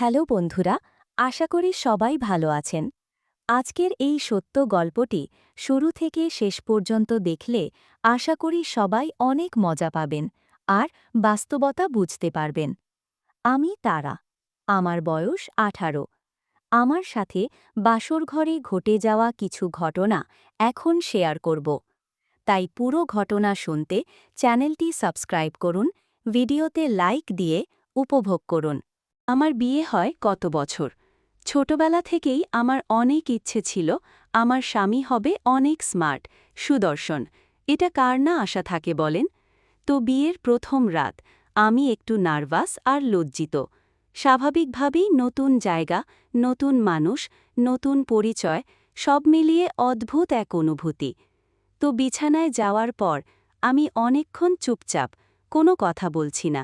Hello বন্ধুরা, আশা করি সবাই ভালো আছেন। আজকের এই সত্য গল্পটি শুরু থেকে শেষ পর্যন্ত দেখলে আশা করি সবাই অনেক মজা পাবেন আর বাস্তবতা বুঝতে পারবেন। আমি তারা। আমার বয়স 18। আমার সাথে বাসরঘরে ঘটে যাওয়া কিছু ঘটনা এখন শেয়ার করব। তাই পুরো ঘটনা শুনতে চ্যানেলটি সাবস্ক্রাইব করুন, ভিডিওতে লাইক দিয়ে উপভোগ করুন। আমার বিয়ে হয় গত বছর। ছোটবেলা থেকেই আমার অনেক ইচ্ছে ছিল আমার স্বামী হবে অনেক স্মার্ট, সুদর্শন। এটা কার না আশা থাকে বলেন? তো বিয়ের প্রথম রাত আমি একটু নার্ভাস আর লজ্জিত। স্বাভাবিকভাবেই নতুন জায়গা, নতুন মানুষ, নতুন পরিচয়, সব মিলিয়ে অদ্ভুত এক অনুভূতি। তো বিছানায় যাওয়ার পর আমি অনেকক্ষণ চুপচাপ, কোনো কথা বলছি না।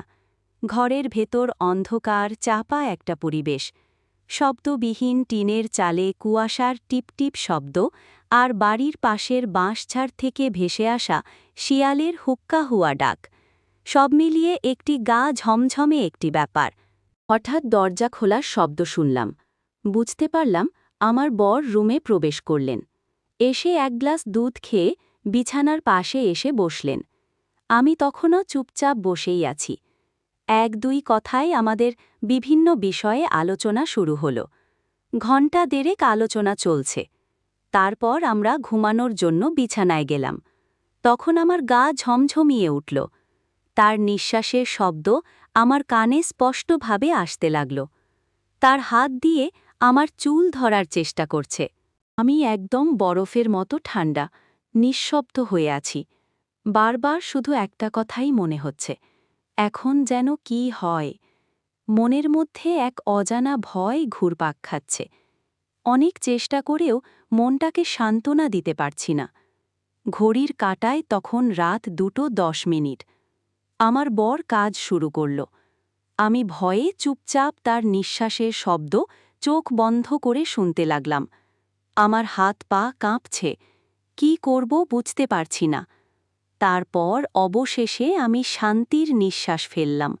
ঘরের ভেতর অন্ধকার চাপা একটা পরিবেশ, শব্দবিহীন টিনের চালে কুয়াশার টিপটিপ শব্দ আর বাড়ির পাশের বাঁশঝাড় থেকে ভেসে আসা শিয়ালের হুক্কা হুয়া ডাক, সব মিলিয়ে একটি গা ঝমঝমে একটি ব্যাপার। হঠাৎ দরজা খোলার শব্দ শুনলাম। বুঝতে পারলাম আমার বর রুমে প্রবেশ করলেন। এসে এক গ্লাস দুধ খেয়ে বিছানার পাশে এসে বসলেন। আমি তখনও চুপচাপ বসেই আছি। এক দুই কথায় আমাদের বিভিন্ন বিষয়ে আলোচনা শুরু হল। ঘণ্টা দেড়েক আলোচনা চলছে। তারপর আমরা ঘুমানোর জন্য বিছানায় গেলাম। তখন আমার গা ঝমঝমিয়ে উঠল। তার নিঃশ্বাসের শব্দ আমার কানে স্পষ্টভাবে আসতে লাগল। তার হাত দিয়ে আমার চুল ধরার চেষ্টা করছে। আমি একদম বরফের মতো ঠান্ডা, নিঃশব্দ হয়ে আছি। বারবার শুধু একটা কথাই মনে হচ্ছে, এখন যেন কি হয়। মনের মধ্যে এক অজানা ভয় ঘুরপাক খাচ্ছে। অনেক চেষ্টা করেও মনটাকে সান্ত্বনা দিতে পারছি না। ঘড়ির কাঁটায় তখন রাত 2:10। আমার বর কাজ শুরু করল। আমি ভয়ে চুপচাপ তার নিঃশ্বাসের শব্দ চোখ বন্ধ করে শুনতে লাগলাম। আমার হাত পা কাঁপছে, কি করব বুঝতে পারছি না। তারপর অবশেষে আমি শান্তির নিঃশ্বাস ফেললাম।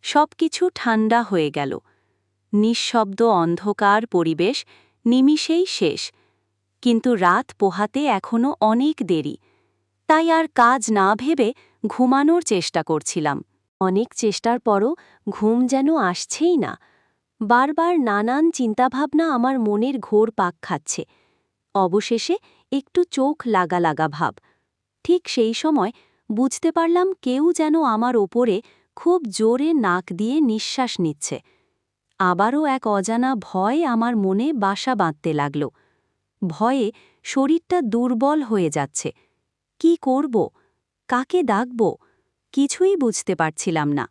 সবকিছু ঠান্ডা হয়ে গেল। নিঃশব্দ অন্ধকার পরিবেশ নিমিষেই শেষ। কিন্তু রাত পোহাতে এখনো অনেক দেরি। তাই আর কাজ না ভেবে ঘুমানোর চেষ্টা করছিলাম। অনেক চেষ্টার পরও ঘুম যেন আসছেই না। বারবার নানান চিন্তাভাবনা আমার মনের ঘোর পাক খাচ্ছে। অবশেষে একটু চোখ লাগা লাগা ভাব। ঠিক সেই সময় বুঝতে পারলাম কেউ যেন আমার ওপরে খুব জোরে নাক দিয়ে নিঃশ্বাস নিচ্ছে। আবারও এক অজানা ভয় আমার মনে বাসা বাঁধতে লাগল। ভয়ে শরীরটা দুর্বল হয়ে যাচ্ছে। কি করব? কাকে ডাকব? কিছুই বুঝতে পারছিলাম না।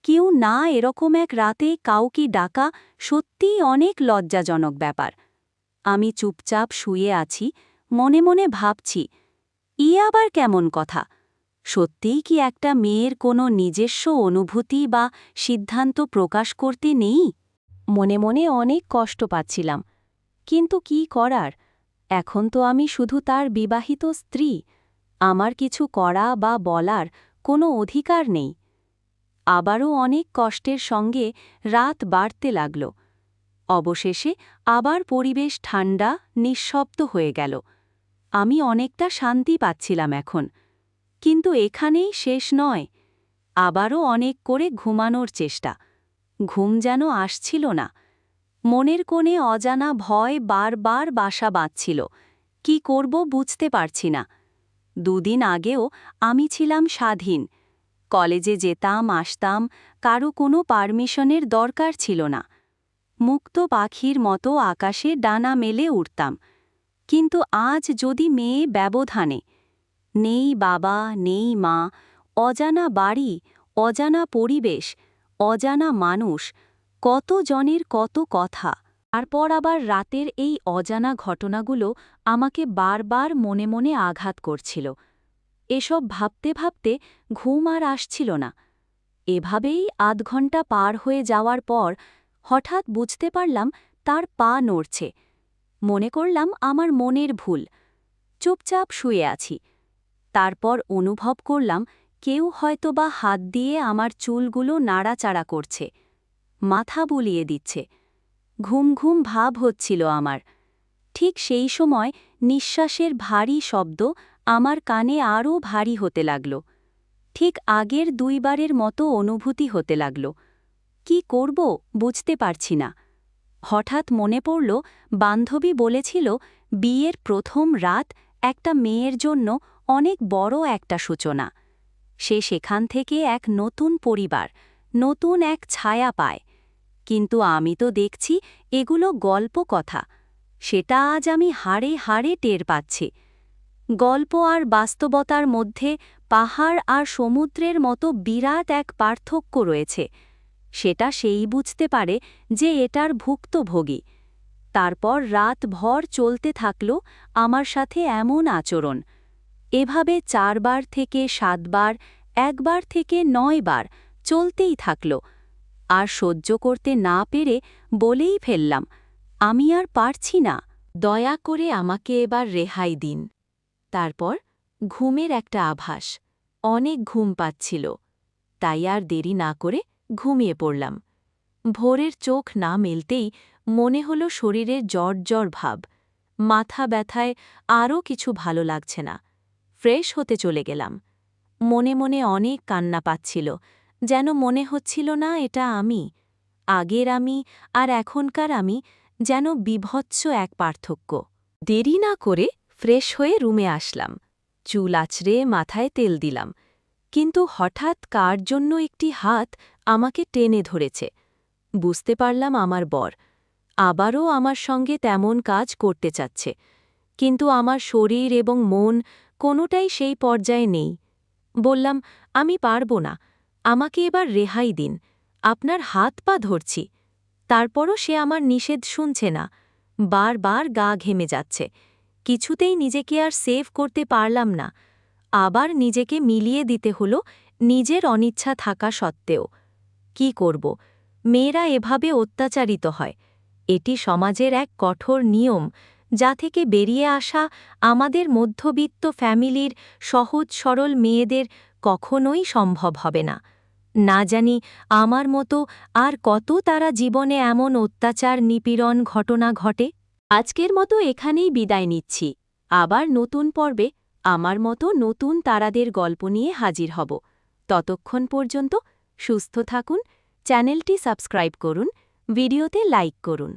কেউ না এরকম এক রাতে কাউকে ডাকা সত্যিই অনেক লজ্জাজনক ব্যাপার। আমি চুপচাপ শুয়ে আছি, মনে মনে ভাবছি, আবার কেমন কথা? সত্যিই কি একটা মেয়ের কোনো নিজস্ব অনুভূতি বা সিদ্ধান্ত প্রকাশ করতে নেই? মনে মনে অনেক কষ্ট পাচ্ছিলাম। কিন্তু কি করার? এখন তো আমি শুধু তার বিবাহিত স্ত্রী। আমার কিছু করা বা বলার কোনো অধিকার নেই। আবারও অনেক কষ্টের সঙ্গে রাত বাড়তে লাগল। অবশেষে আবার পরিবেশ ঠান্ডা, নিঃশব্দ হয়ে গেল। আমি অনেকটা শান্তি পাচ্ছিলাম এখন। কিন্তু এখানেই শেষ নয়। আবারও অনেক করে ঘুমানোর চেষ্টা। ঘুম যেন আসছিল না। মনের কোণে অজানা ভয় বারবার বাসা বাঁধছিল। কি করব বুঝতে পারছি না। 2 দিন আগেও আমি ছিলাম স্বাধীন। কলেজে যেতাম, আসতাম, কারো কোনো পারমিশনের দরকার ছিল না। মুক্ত পাখির মতো আকাশে ডানা মেলে উঠতাম। কিন্তু আজ যদি মেয়ে ব্যবধানে, নেই বাবা, নেই মা, অজানা বাড়ি, অজানা পরিবেশ, অজানা মানুষ, কত জনের কত কথা। তারপর আবার রাতের এই অজানা ঘটনাগুলো আমাকে বারবার মনে মনে আঘাত করছিল। এসব ভাবতে ভাবতে ঘুম আর আসছিল না। এভাবেই আধ ঘণ্টা পার হয়ে যাওয়ার পর হঠাৎ বুঝতে পারলাম তার পা নড়ছে। মনে করলাম আমার মনের ভুল। চুপচাপ শুয়ে আছি। তারপর অনুভব করলাম কেউ হয়তোবা হাত দিয়ে আমার চুলগুলো নাড়াচাড়া করছে। মাথা বুলিয়ে দিচ্ছে। ঘুম ঘুম ভাব হচ্ছিল আমার। ঠিক সেই সময় নিঃশ্বাসের ভারী শব্দ আমার কানে আরও ভারী হতে লাগল। ঠিক আগের 2 বারের মতো অনুভূতি হতে লাগল। কি করব বুঝতে পারছি না। হঠাৎ মনে পড়ল বান্ধবী বলেছিল বিয়ের প্রথম রাত একটা মেয়ের জন্য অনেক বড় একটা সূচনা। সে সেখান থেকে এক নতুন পরিবার, নতুন এক ছায়া পায়। কিন্তু আমি তো দেখছি এগুলো গল্প কথা। সেটা আজ আমি হাড়ে হাড়ে টের পাচ্ছি। গল্প আর বাস্তবতার মধ্যে পাহাড় আর সমুদ্রের মতো বিরাট এক পার্থক্য রয়েছে। সেটা সেই বুঝতে পারে যে এটার ভুক্তভোগী। তারপর রাতভর চলতে থাকল আমার সাথে এমন আচরণ। এভাবে 4 বার থেকে 7 বার, 1 বার থেকে 9 বার চলতেই থাকল। আর সহ্য করতে না পেরে বলেই ফেললাম, আমি আর পারছি না, দয়া করে আমাকে এবার রেহাই দিন। তারপর ঘুমের একটা আভাস, অনেক ঘুম পাচ্ছিল। তাই আর দেরি না করে ঘুমিয়ে পড়লাম। ভোরের চোখ না মেলতেই মনে হলো শরীরের জ্বর জ্বর ভাব। মাথা ব্যথায় আরও কিছু ভালো লাগছে না। ফ্রেশ হতে চলে গেলাম। মনে মনে অনেক কান্না পাচ্ছিল, যেন মনে হচ্ছিল না এটা আমি। আগের আমি আর এখনকার আমি যেন বিভৎস এক পার্থক্য। দেরি না করে ফ্রেশ হয়ে রুমে আসলাম। চুল আঁচড়ে মাথায় তেল দিলাম। কিন্তু হঠাৎ কার জন্য একটি হাত আমাকে টেনে ধরেছে। বুঝতে পারলাম আমার বর। আবারও আমার সঙ্গে তেমন কাজ করতে চাচ্ছে। কিন্তু আমার শরীর এবং মন কোনোটাই সেই পর্যায়ে নেই। বললাম, আমি পারব না, আমাকে এবার রেহাই দিন, আপনার হাত পা ধরছি। তারপরও সে আমার নিষেধ শুনছে না। বারবার গা ঘেমে যাচ্ছে। কিছুতেই নিজেকে আর সেভ করতে পারলাম না। আবার নিজেকে মিলিয়ে দিতে হলো নিজের অনিচ্ছা থাকা সত্ত্বেও। কি করব? মেয়েরা এভাবে অত্যাচারিত হয়। এটি সমাজের এক কঠোর নিয়ম, যা থেকে বেরিয়ে আসা আমাদের মধ্যবিত্ত ফ্যামিলির সহজ সরল মেয়েদের কখনোই সম্ভব হবে না। না জানি আমার মতো আর কত তারা জীবনে এমন অত্যাচার নিপীড়ন ঘটনা ঘটে। আজকের মতো এখানেই বিদায় নিচ্ছি। আবার নতুন পর্বে আমার মতো নতুন তারাদের গল্প নিয়ে হাজির হব। ততক্ষণ পর্যন্ত সুস্থ থাকুন, চ্যানেলটি সাবস্ক্রাইব করুন, ভিডিওতে লাইক করুন।